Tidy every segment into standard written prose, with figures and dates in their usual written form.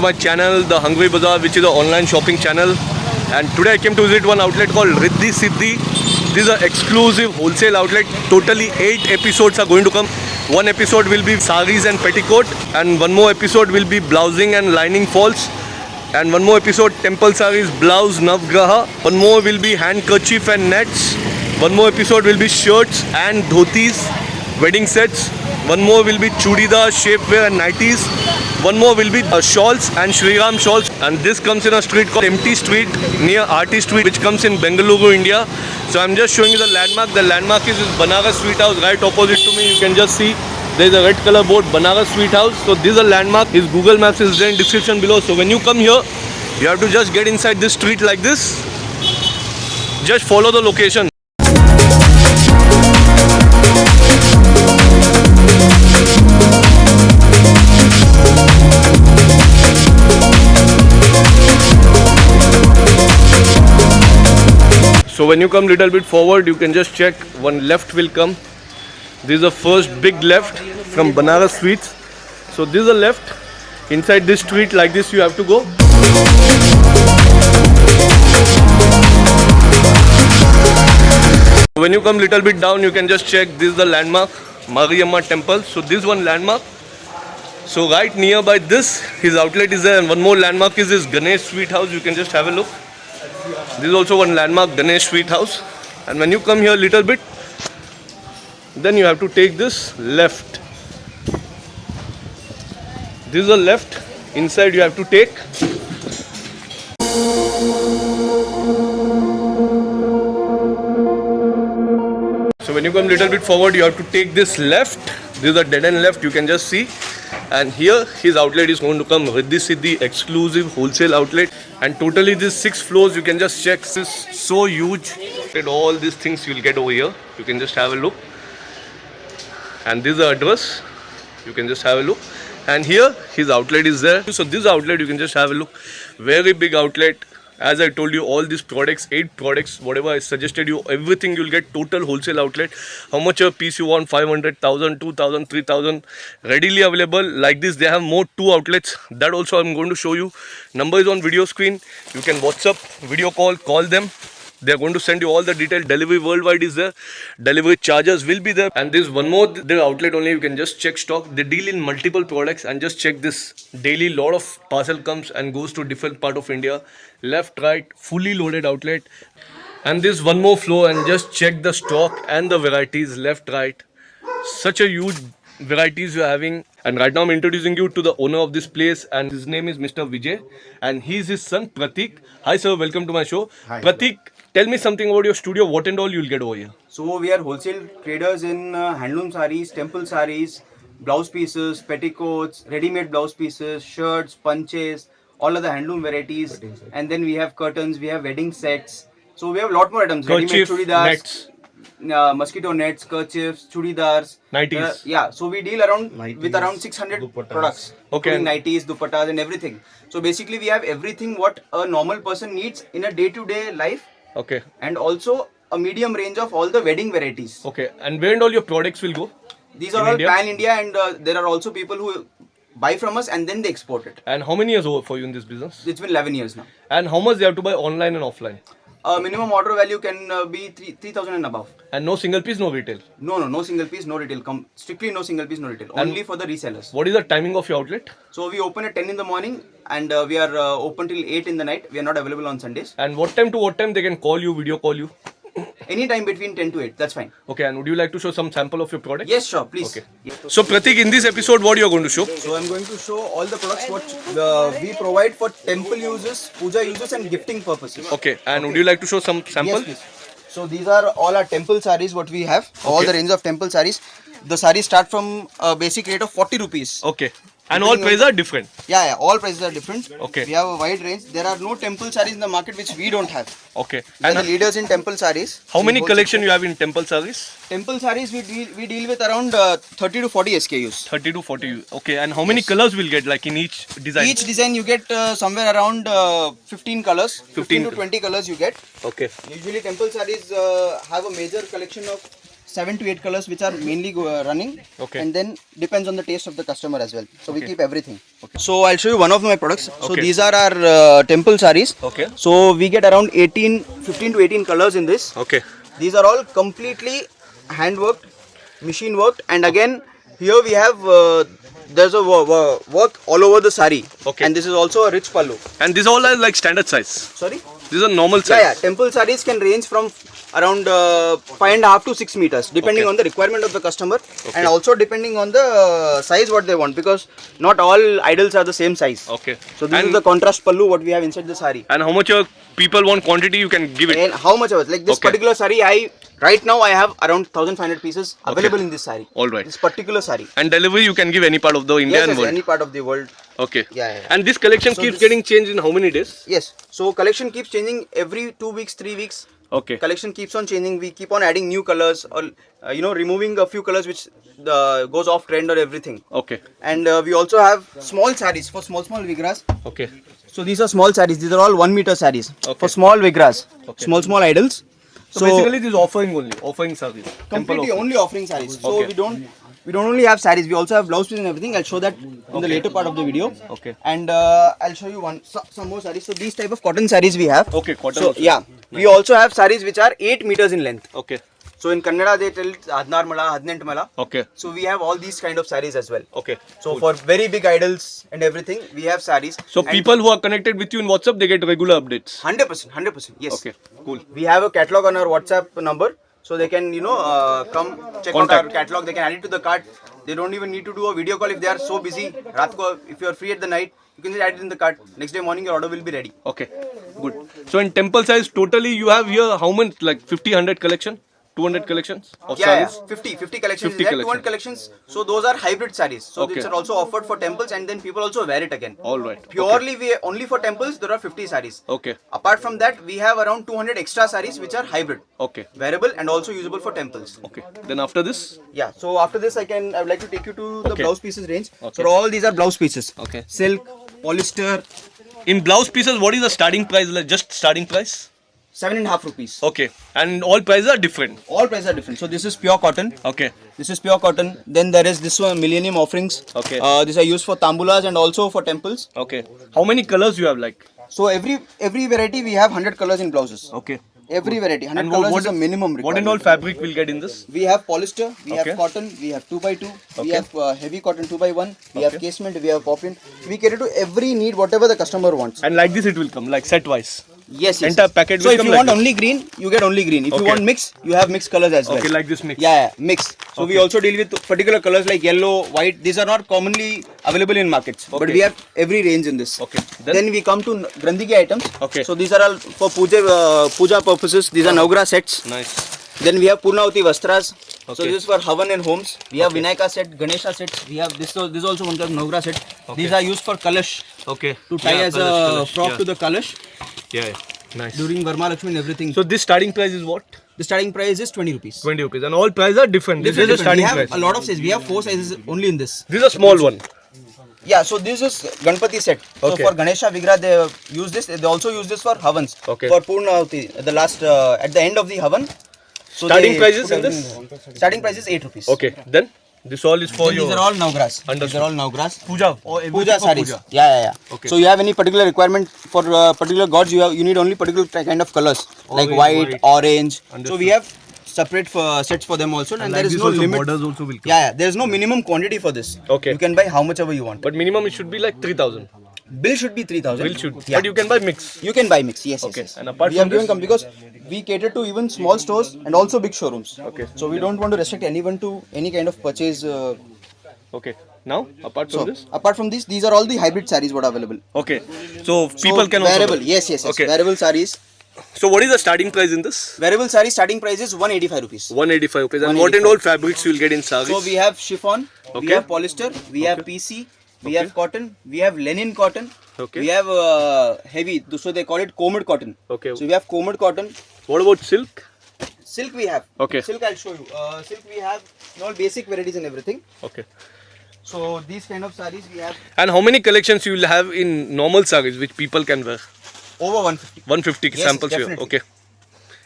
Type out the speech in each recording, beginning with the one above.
my channel, The Hungry Bazaar, which is an online shopping channel. And today I came to visit one outlet called Riddhi Siddhi. This is an exclusive wholesale outlet. Totally 8 episodes are going to come. One episode will be saris and petticoat, and one more episode will be blousing and lining falls. And one more episode temple saris, blouse, navgraha. One more will be handkerchief and nets. One more episode will be shirts and dhotis, wedding sets. One more will be chudidar, shapewear and nighties. One more will be shawls and Shriram shawls. And this comes in a street called Empty Street near RT Street, which comes in Bengaluru, India. So I'm just showing you the landmark. The landmark is Banaras Sweet House right opposite to me. You can just see there is a red color board, Banaras Sweet House. So this is a landmark. His Google Maps is there in description below. So when you come here, you have to just get inside this street like this. Just follow the location. So when you come little bit forward, you can just check one left will come. This is the first big left from Banaras Sweets. So this is a left. Inside this street like this you have to go. When you come little bit down, you can just check this is the landmark, Mariamma Temple. So this one landmark. So right nearby this, his outlet is there, and one more landmark is this Ganesh Sweet House. You can just have a look. This is also one landmark, Ganesh Sweet House. And when you come here little bit, then you have to take this left. This is a left. Inside you have to take. So when you come little bit forward, you have to take this left. This is a dead end left, you can just see. And here his outlet is going to come, Riddhi Siddhi exclusive wholesale outlet. And totally this 6 floors, you can just check. This is so huge. And all these things you will get over here. You can just have a look. And this is the address. You can just have a look. And here his outlet is there. So this outlet you can just have a look. Very big outlet. As I told you, all these products, 8 products, whatever I suggested you, everything you'll get total wholesale outlet. How much a piece you want, 500, 1000, 2000, 3000, readily available. Like this, they have more 2 outlets. That also I'm going to show you. Number is on video screen. You can WhatsApp, video call them. They are going to send you all the detail. Delivery worldwide is there. Delivery charges will be there. And this one more the outlet only. You can just check stock. They deal in multiple products and just check this. Daily lot of parcel comes and goes to different part of India. Left, right, fully loaded outlet. And this one more floor and just check the stock and the varieties left, right. Such a huge varieties you're having. And right now I'm introducing you to the owner of this place, and his name is Mr. Vijay, and he's his son Pratik. Hi sir, welcome to my show. Hi. Pratik, tell me something about your studio. What and all you'll get over here? So we are wholesale traders in handloom sarees, temple sarees, blouse pieces, petticoats, ready-made blouse pieces, shirts, punches, all of the handloom varieties. And then we have curtains, we have wedding sets. So we have a lot more items. Kerchief, Ready-made chudidars, nets. Mosquito nets, kerchiefs, chudidars. Nighties. Yeah, so we deal with around 600 products. Okay. Including nighties, dupattas and everything. So basically we have everything what a normal person needs in a day-to-day life. Okay. And also a medium range of all the wedding varieties. Okay. And where and all your products will go? These are in all India? pan-India, and there are also people who buy from us and then they export it. And how many years over for you in this business? It's been 11 years now. And how much they have to buy online and offline? Minimum order value can be 3,000 and above. And no single piece, no retail. No single piece, no retail. Strictly no single piece, no retail. Only for the resellers. What is the timing of your outlet? So we open at 10 in the morning and we are open till 8 in the night. We are not available on Sundays. And what time to what time they can call you, video call you? Anytime between 10 to 8, that's fine. Okay, and would you like to show some sample of your product? Yes, sure, please. Okay. Yeah. So Pratik, in this episode, what you are going to show? So I'm going to show all the products what we provide for temple uses, puja uses and gifting purposes. Okay, and would you like to show some sample? Yes, please. So these are all our temple sarees what we have. All the range of temple sarees. The sarees start from a basic rate of 40 rupees. Okay. And all prices are different. Yeah, all prices are different. Okay. We have a wide range. There are no temple sarees in the market which we don't have. Okay. We are And the leaders in temple sarees. how many collection you have in temple sarees? Temple sarees we deal with around 30 to 40 SKUs. 30 to 40. Okay. And how many colors will get like in each design? Each design you get somewhere around 15 colors. 15 to 20 colors you get. Okay. Usually temple sarees have a major collection of 7 to 8 colors which are mainly running. Okay. And then depends on the taste of the customer as well. So we keep everything. Okay. So I'll show you one of my products. So Okay. these are our temple saris. Okay. So we get around 15 to 18 colors in this. Okay. These are all completely hand worked, machine worked, and again here we have there's a work all over the sari. Okay. And this is also a rich pallu. And these all are like standard size. Sorry. These are normal size. Yeah, temple saris can range from around 5.5 to 6 meters depending Okay. on the requirement of the customer and also depending on the size what they want, because not all idols are the same size. Okay. So this and, is the contrast pallu what we have inside the sari. and how much your people want quantity, you can give it. And how much of it? Like this Okay. particular sari, right now I have around 1,500 pieces available in this sari. All right. This particular sari. And delivery you can give any part of the Indian Yes, world. any part of the world. Okay. Yeah. And this collection So keeps this- getting changed in how many days? Yes. So collection keeps changing every 2 weeks, 3 weeks. Okay. Collection keeps on changing. We keep on adding new colors or removing a few colors which goes off trend or everything. Okay. And we also have small saris for small vigras. Okay. So these are small saris. These are all 1 meter saris Okay. for small vigras, Okay. small idols. So, basically this is offering only, offering service. Completely only offering saris. So Okay. we don't only have saris. We also have blouse pieces and everything. I'll show that in the later part of the video. Okay. And I'll show you some more saris. So these type of cotton saris we have. Okay, cotton So also. yeah, we also have saris which are 8 meters in length. Okay. So in Kannada they tell 16 mala, 18 mala. Okay. So we have all these kind of saris as well. Okay. So Cool. for very big idols and everything, we have saris. So And people who are connected with you in WhatsApp, they get regular updates. 100%, yes. Okay. Cool. We have a catalog on our WhatsApp number, so they can come check out Contact. our catalog. They can add it to the cart. They don't even need to do a video call if they are so busy. Raat ko, if you are free at the night, you can just add it in the cart. Next day morning, your order will be ready. Okay. Good. So in temple size, totally you have here how much? Like 50, 100 collection? 200 collections of Yeah, sarees? 50 collections 50 is there, collection. 200 collections. So those are hybrid sarees. So Okay. these are also offered for temples and then people also wear it again. All right. Purely we only for temples there are 50 sarees. Okay. Apart from that we have around 200 extra sarees which are hybrid, Okay. wearable and also usable for temples. Okay. Then after this? Yeah. So after this I would like to take you to the Okay. blouse pieces range. Okay. So all these are blouse pieces. Okay. Silk, polyester, In blouse pieces, what is the starting price? Like just starting price? 7.5 rupees. Okay. And all prices are different. All prices are different. So this is pure cotton. Okay. This is pure cotton. Then there is this one, Millennium Offerings. Okay. These are used for tambulas and also for temples. Okay. How many colors you have like? So every variety we have 100 colors in blouses. Okay. Every variety 100 And colors is a minimum what and requirement. all fabric we'll get in this? We have polyester, we Okay. have cotton, we have 2x2, we Okay. have heavy cotton 2x1, we have Okay. casement, we have poplin. We cater to every need whatever the customer wants. And like this it will come, like set wise. Yes, yes. Entire packet So will if come you like want this. only green, you get only green. If you Okay. want mix, you have mixed colors as well. Okay, like this mix. Yeah, mix. So we Okay. also deal with particular colors like yellow, white. These are not commonly available in markets, but Okay. we have every range in this. Okay. Then we come to Grandhiki items. Okay. So these are all for puja purposes. These are Navgraha sets. Nice. Then we have Purnavati Vastras. So Okay. this is for Havan and homes. We have Vinayaka set, Ganesha sets. We have this is also one kind of Navgraha set. These are used for Kalash Okay. to tie as a frock to the Kalash Yeah, yeah. Nice. during Varma Lakshmi and everything. So this starting price is what? The starting price is 20 rupees. 20 rupees. And all prices are different. This is the We starting have price. a lot of sizes. We have 4 sizes only in this. This is a small one. Yeah, so this is Ganpati set. So Okay. for Ganesha Vigra they use this. They also use this for Havans. Okay. For Purnavati, the last at the end of the Havan. So Starting they prices put in everything- Starting price is 8 rupees. Okay. Then this all is for Then your these are all Navgras. These Understood. are all Navgras. puja. Or everything Puja for sarees. puja. Yeah. Okay. So you have any particular requirement for particular gods? You need only particular kind of colors like Orange, white, white. orange. So Understood. we have separate sets for them also, and, And there like is this no also limit. borders also will come. Yeah, there is no minimum quantity for this. Okay. You can buy how much ever you want. But minimum it should be like 3,000. Bill should be 3,000. Bill should. Yeah. But you can buy mix. You can buy mix. Yes. Okay. Yes. And apart we from have given this- because we cater to even small stores and also big showrooms. Okay. So we don't want to restrict anyone to any kind of purchase. Okay. Now, apart from So this? apart from this, these are all the hybrid sarees what are available. Okay. So people can also wearable. buy. Yes. Okay. Wearable sarees. So what is the starting price in this? Wearable saree starting price is 185 rupees. 185 rupees. And what and all fabrics you will get in sarees? So we have chiffon, we Okay. have polyester, we have PC, we have cotton, we have linen cotton, Okay. we have heavy, so they call it combed cotton. Okay. So we have combed cotton. What about silk? Silk we have. Okay. Silk I'll show you. Silk we have all basic varieties and everything. Okay. So these kind of sarees we have And how many collections you will have in normal sarees which people can wear? over 150. 150 Yes, samples here. definitely. Okay.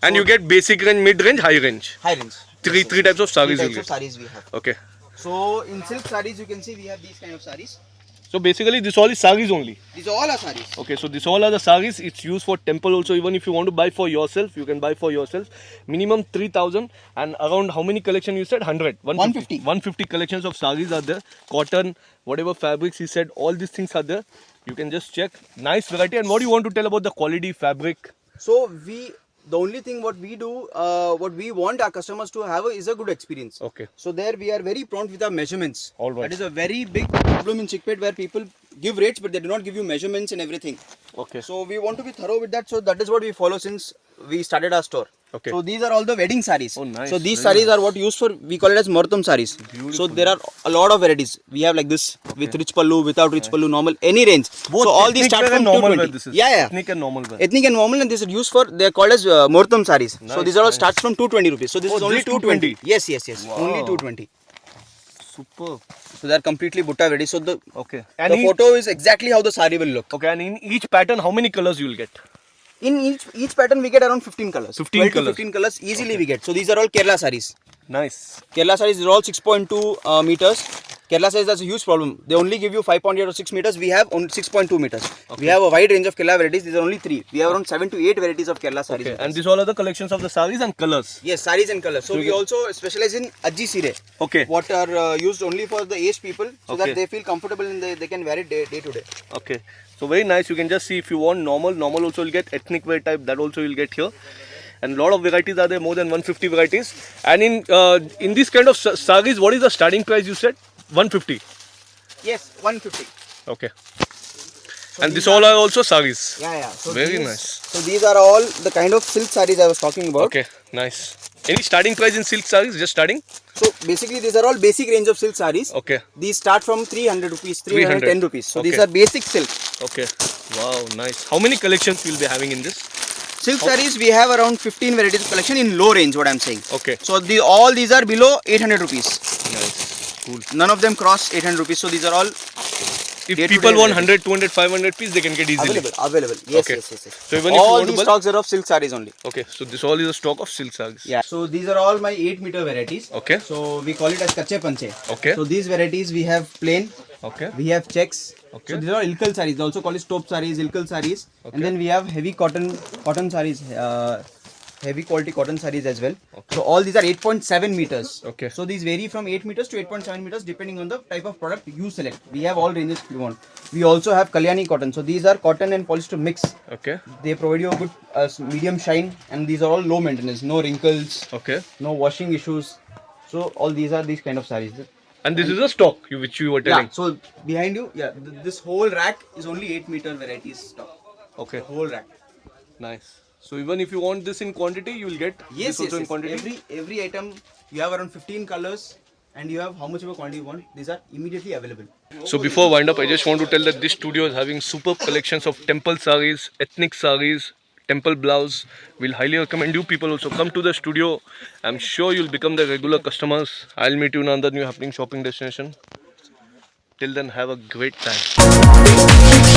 And you get basic range, mid range, high range. High range. three types of sarees Three you'll types of get. sarees we have. Okay. So in silk sarees, you can see we have these kind of sarees. So basically this all is sarees only. These all are sarees. Okay, so this all are the sarees. It's used for temple also. Even if you want to buy for yourself, you can buy for yourself. Minimum 3,000 and around how many collection you said? 100. 150. 150 collections of sarees are there. Cotton, whatever fabrics he said, all these things are there. You can just check. Nice variety. And what do you want to tell about the quality fabric? So the only thing what we do, what we want our customers to have is a good experience. Okay. So there we are very prompt with our measurements. All right. That is a very big problem in chickpet where people give rates but they do not give you measurements and everything. Okay. So we want to be thorough with that. So that is what we follow since we started our store. Okay. So these are all the wedding sarees. Oh, nice. So these Very sarees are what used for, we call it as Muhurtam sarees. So there are a lot of varieties. We have like this with rich pallu, without rich pallu, normal, any range. Both so all these ethnic start wear from and normal wear 220. this is. Yeah, yeah. Ethnic and normal wear. Ethnic and normal, and this is used for, they are called as Muhurtam sarees. So Nice, these are all nice. starts from 220 rupees. So this Oh, is only this 220. 220? Yes, yes, yes. Wow. Only 220. Super. So they are completely butta ready. So the Okay. And the photo is exactly how the sari will look. okay, and in each pattern, how many colors you will get? In each pattern we get around 15 colors. 15 12 to colors. 15 colors easily we get. So these are all Kerala sarees. Nice. Kerala sarees are all 6.2 meters. Kerala sarees, that's a huge problem. They only give you 5.8 or 6 meters. We have only 6.2 meters. We have a wide range of Kerala varieties. These are only 3. We have around 7 to 8 varieties of Kerala sarees. Okay. And these all are the collections of the sarees and colors. Yes, sarees and colors. So we also specialize in Ajji Sire. Okay. What are used only for the aged people so Okay. that they feel comfortable and they can wear it day to day. Okay. So very nice. You can just see if you want normal also you'll get ethnic wear type. That also you'll get here. And a lot of varieties are there, more than 150 varieties. And in this kind of sarees, what is the starting price you said? 150. Yes, 150. Okay. So And these this all are also sarees. Yeah, yeah. So Very these, nice. So these are all the kind of silk sarees I was talking about. Okay. Nice. Any starting price in silk sarees? Just starting? So basically these are all basic range of silk sarees. Okay. These start from 300 rupees, 310 rupees. So these Okay. are basic silk. Okay. Wow. Nice. How many collections you'll be having in this? Silk sarees we have around 15 varieties collection in low range, what I'm saying. Okay. So all these are below 800 rupees. Nice. Cool. None of them cross 800 rupees. So these are all If Day to people day want varieties. 100, 200, 500 piece, they can get easily. available. Yes, Okay. yes. So even if you all want to these bulk- stocks are of silk sarees only. Okay. So this all is a stock of silk sarees. Yeah. So these are all my 8-meter varieties. Okay. So we call it as kache panche. Okay. So these varieties we have plain, Okay. we have checks. Okay. So these are ilkal sarees. They also call it stop sarees, ilkal sarees. Okay. And then we have heavy cotton sarees, heavy quality cotton sarees as well. So all these are 8.7 meters. Okay. So these vary from 8 meters to 8.7 meters depending on the type of product you select. We have all ranges if you want. We also have Kalyani cotton. So these are cotton and polyester mix. Okay. They provide you a good medium shine, and these are all low maintenance, no wrinkles, Okay. no washing issues. So all these are these kind of sarees. And this is a stock which you were telling. Yeah. So behind you, this whole rack is only 8-meter varieties stock. Okay. Whole rack. Nice. So even if you want this in quantity, you will get Yes, this also in quantity. Every item you have around 15 colors, and you have how much of a quantity you want. These are immediately available. So before wind up, I just want to tell that this studio is having superb collections of temple sarees, ethnic sarees, temple blouse. We'll highly recommend you people also come to the studio. I'm sure you'll become the regular customers. I'll meet you in another new happening shopping destination. Till then, have a great time.